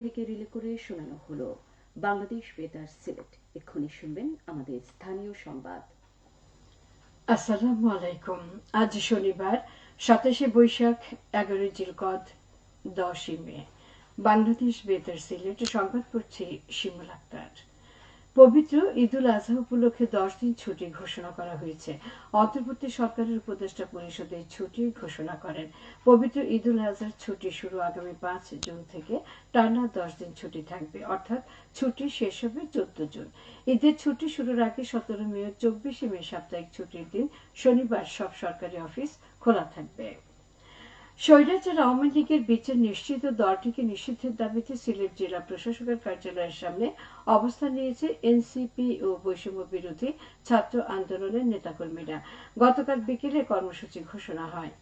থেকে রিলে করে শোনানো হলো বাংলাদেশ বেতার সিলেট। এক্ষুনি শুনবেন আমাদের স্থানীয় সংবাদ। আসসালামু আলাইকুম। আজ শনিবার 27শে বৈশাখ, 11 জিলকদ, 10 মে। বাংলাদেশ বেতার সিলেট সংবাদ পড়ছি শিমুল আক্তার। পবিত্র ঈদুল আজহা উপলক্ষে 10 দিন ছুটি ঘোষণা করা হয়েছে। অন্তর্বর্তী সরকারের উপদেষ্টা পরিষদ এই ছুটি ঘোষণা করেন। পবিত্র ঈদুল আজহার ছুটি শুরু আগামী 5 জুন থেকে টানা 10 দিন ছুটি থাকবে, অর্থাৎ ছুটি শেষ হবে 14 জুন। ঈদের ছুটি শুরুর আগে 17 মে ও 24 মে সাপ্তাহিক ছুটির দিন শনিবার সব সরকারি অফিস খোলা থাকবে। স্বৈরাচার আওয়ামী লীগের বিচার নিশ্চিত ও দলটিকে নিষিদ্ধের দাবিতে সিলেট জেলা প্রশাসকের কার্যালয়ের সামনে অবস্থান নিয়েছে এনসিপি ও বৈষম্য বিরোধী ছাত্র আন্দোলনের নেতাকর্মীরা। গতকাল বিকেলে কর্মসূচি ঘোষণা হয়।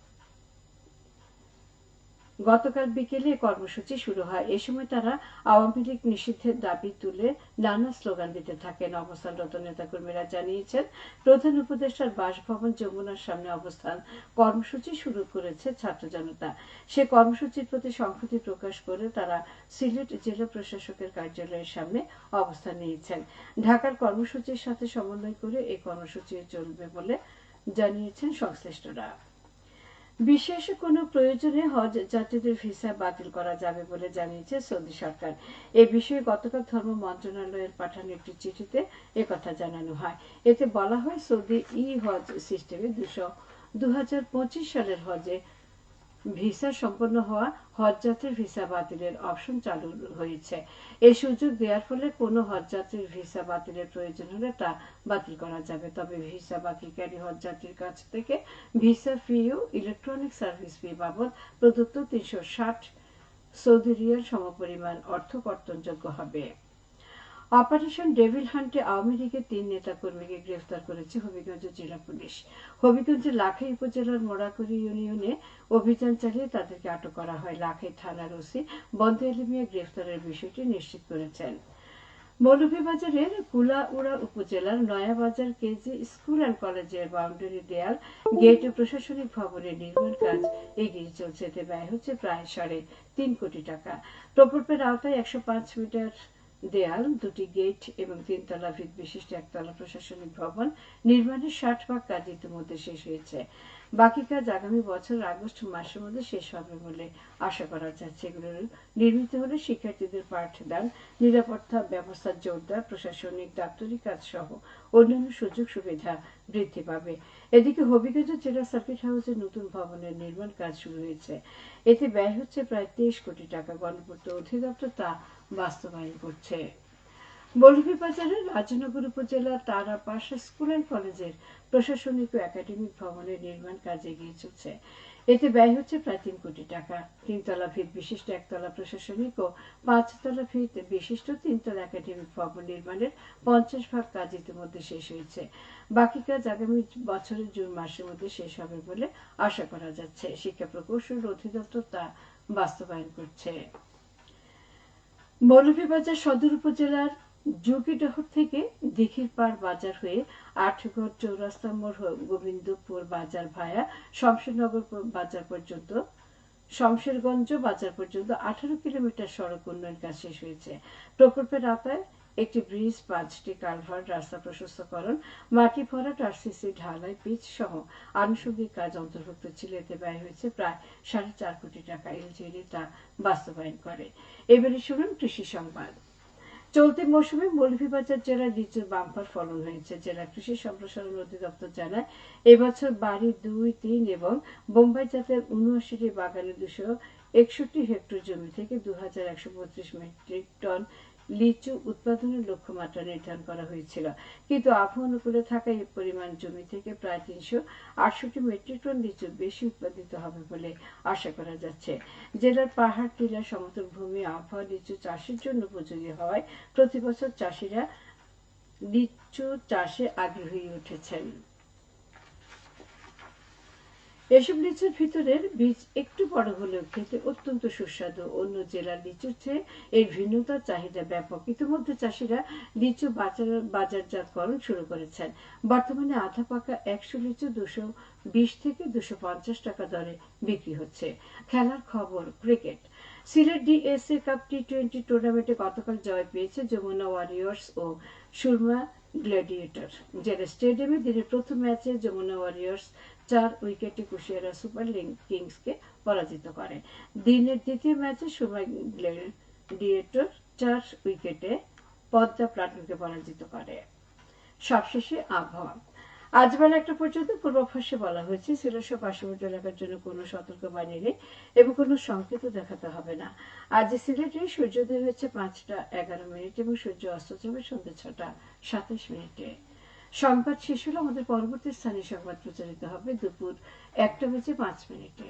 গতকাল বিকেলে কর্মসূচি শুরু হয়। এ সময় তারা আওয়ামী লীগ নিষিদ্ধের দাবি তুলে নানা স্লোগান দিতে থাকেন। অবস্থানরত নেতাকর্মীরা জানিয়েছেন, প্রধান উপদেষ্টার বাসভবন যমুনার সামনে অবস্থান কর্মসূচি শুরু করেছে ছাত্র জনতা। সে কর্মসূচির প্রতি সংহতি প্রকাশ করে তারা সিলেট জেলা প্রশাসকের কার্যালয়ের সামনে অবস্থান নিয়েছেন। ঢাকার কর্মসূচির সাথে সমন্বয় করে এই কর্মসূচি চলবে বলে জানিয়েছেন সংশ্লিষ্টরা। বিশেষ কোনো প্রয়োজনে হজ যাত্রীদের ভিসা বাতিল করা যাবে বলে জানিয়েছে সৌদি সরকার। এ বিষয়ে গতকাল ধর্ম মন্ত্রণালয়ের পাঠানো একটি চিঠিতে একথা জানানো হয়। এতে বলা হয়, সৌদি হজ সিস্টেমে 2025 সালের হজে ভিসা সম্পন্ন হওয়া হজযাত্রীর ভিসা বাতিলের অপশন চালু হয়েছে। এই সুযোগ দেওয়ার ফলে কোনো হজযাত্রীর ভিসা বাতিলের প্রয়োজন হলে তা বাতিল করা যাবে। তবে ভিসা বাতিলকারী হজযাত্রীর কাছ থেকে ভিসা ফি ও ইলেকট্রনিক সার্ভিস ফি বাবদ প্রদত্ত 360 সৌদি রিয়াল সমপরিমাণ অর্থ কর্তনযোগ্য হবে। অপারেশন ডেভিল হান্টে আওয়ামী লীগের 3 নেতাকর্মীকে গ্রেফতার করেছে হবিগঞ্জ জেলা পুলিশ। হবিগঞ্জের লাখাই উপজেলার মোড়াকুড়ি ইউনিয়নে অভিযান চালিয়ে তাদেরকে আটক করা হয়। লাখাই থানার ওসি বন্দে আলী মিয়া গ্রেফতারের বিষয়টি নিশ্চিত করেছেন। মৌলভীবাজারের কুলাউড়া উপজেলার নয়াবাজার কেজি স্কুল অ্যান্ড কলেজের বাউন্ডারি দেয়াল, গেট ও প্রশাসনিক ভবনের নির্মাণ কাজ এগিয়ে চলছে। এতে ব্যয় হচ্ছে প্রায় 3.5 কোটি টাকা। প্রকল্পের আওতায় 105 মিটার দেয়াল, 2টি গেট এবং 3 তলা ভিত বিশিষ্ট একতলা প্রশাসনিক ভবন নির্মাণের 60% কাজ ইতিমধ্যে শেষ হয়েছে। বাকি কাজ আগামী বছর আগস্ট মাসের মধ্যে শেষ হবে বলে আশা করা যাচ্ছে। এগুলো নির্মিত হলে শিক্ষার্থীদের পাঠদান, নিরাপত্তা ব্যবস্থা জোরদার, প্রশাসনিক দাপ্তরিক কাজ সহ অন্যান্য সুযোগ সুবিধা বৃদ্ধি পাবে। এদিকে হবিগঞ্জ জেলা সার্কিট হাউসের নতুন ভবনের নির্মাণ কাজ শুরু হয়েছে। এতে ব্যয় হচ্ছে প্রায় 23 কোটি টাকা। গণপূর্ত অধিদপ্তর তা বাস্তবায়ন করছে। মৌলভীবাজারের রাজনগর উপজেলার তারাপাশ স্কুল অ্যান্ড কলেজের প্রশাসনিক ও একাডেমিক ভবনের নির্মাণ কাজ এগিয়ে চলছে। এতে ব্যয় হচ্ছে প্রায় 3 কোটি টাকা। 3 তলা ভিত বিশিষ্ট একতলা প্রশাসনিক ও 5 তলা ভিত বিশিষ্ট 3 তলা একাডেমিক ভবন নির্মাণের 50% কাজ ইতিমধ্যে শেষ হয়েছে। বাকি কাজ আগামী বছরের জুন মাসের মধ্যে শেষ হবে বলে আশা করা যাচ্ছে। শিক্ষা প্রকৌশল অধিদপ্তর তা বাস্তবায়ন করছে। মৌলভীবাজার সদর উপজেলার যোগীডহর থেকে দিঘিরপাড় বাজার হয়ে আটঘর চৌরাস্তা মোড় গোবিন্দপুর বাজার ভায়া শমশেরনগর বাজার পর্যন্ত শমশেরগঞ্জ বাজার পর্যন্ত 18 কিলোমিটার সড়ক উন্নয়ন কাজ শেষ হয়েছে। প্রকল্পের আওতায় একটি ব্রিজ, 5টি কালভার্ট, রাস্তা প্রশস্তকরণ, মাটি ভরাট, আরসিসি ঢালাই, পিচ সহ আনুষঙ্গিক কাজ অন্তর্ভুক্ত ছিল। এতে ব্যয় হয়েছে প্রায় 4.5 কোটি টাকা। এলজিডি তা বাস্তবায়ন করে। এবারে শুনুন কৃষি সংবাদ। চলতি মৌসুমে মৌলভীবাজার জেলায় লিচুর বাম্পার ফলন হয়েছে। জেলা কৃষি সম্প্রসারণ অধিদপ্তর জানায়, এবছর বাড়ি 2, 3 এবং বোম্বাই জাতের 79টি বাগানে 261 হেক্টর জমি থেকে 2132 মেট্রিক টন লিচু উৎপাদনের লক্ষ্যমাত্রা নির্ধারণ করা হয়েছিল। কিন্তু আবহাওয়া অনুকূলে থাকা এই পরিমাণ জমি থেকে প্রায় 368 মেট্রিক টন লিচু বেশি উৎপাদিত হবে বলে আশা করা যাচ্ছে। জেলার পাহাড়, টিলা, সমতল ভূমি আবহাওয়া লিচু চাষের জন্য উপযোগী হওয়ায় প্রতি বছর চাষিরা লিচু চাষে আগ্রহী উঠেছেন। এসব লিচুর ভিতরের বীজ একটু বড় হলেও খেতে অত্যন্ত সুস্বাদু। অন্য জেলার লিচুর চেয়ে এর ভিন্নতার চাহিদা ব্যাপক। ইতিমধ্যে চাষিরা লিচু বাজারজাতকরণ শুরু করেছেন। বর্তমানে আধা পাকা 100 লিচু 220 থেকে 250 টাকা দরে বিক্রি হচ্ছে। খেলার খবর, ক্রিকেট। সিলেট ডিএসএ কাপ টি-20 টুর্নামেন্টে গতকাল জয় পেয়েছে যমুনা ওয়ারিয়র্স ও সুরমা গ্ল্যাডিয়েটর। জেলা স্টেডিয়ামে দিনের প্রথম ম্যাচে যমুনা ওয়ারিয়র্স 4 উইকেটে কুশিয়ারা সুপার কিংসকে পরাজিত করে। দিনের দ্বিতীয় ম্যাচে সুরমা গ্ল্যাডিয়েটর 4 উইকেটে পদ্মা প্লাটুনকে পরাজিত করে। সবশেষে আবহাওয়া। আজ বেলা 1টা পর্যন্ত পূর্বাভাসে বলা হয়েছে সিলেট সহ পার্শ্ববর্তী এলাকার জন্য কোনো সতর্কবাণী নেই এবং কোনো সংকেত দেখাতে হবে না। আজ সিলেটে সূর্যোদয় হয়েছে 5টা11 এবং সূর্য অস্ত যাবে সন্ধ্যা 6টা27 সংবাদ শেষ হলো। আমাদের পরবর্তী স্থানীয় সংবাদ প্রচারিত হবে দুপুর 1টা বেজে 5 মিনিটে।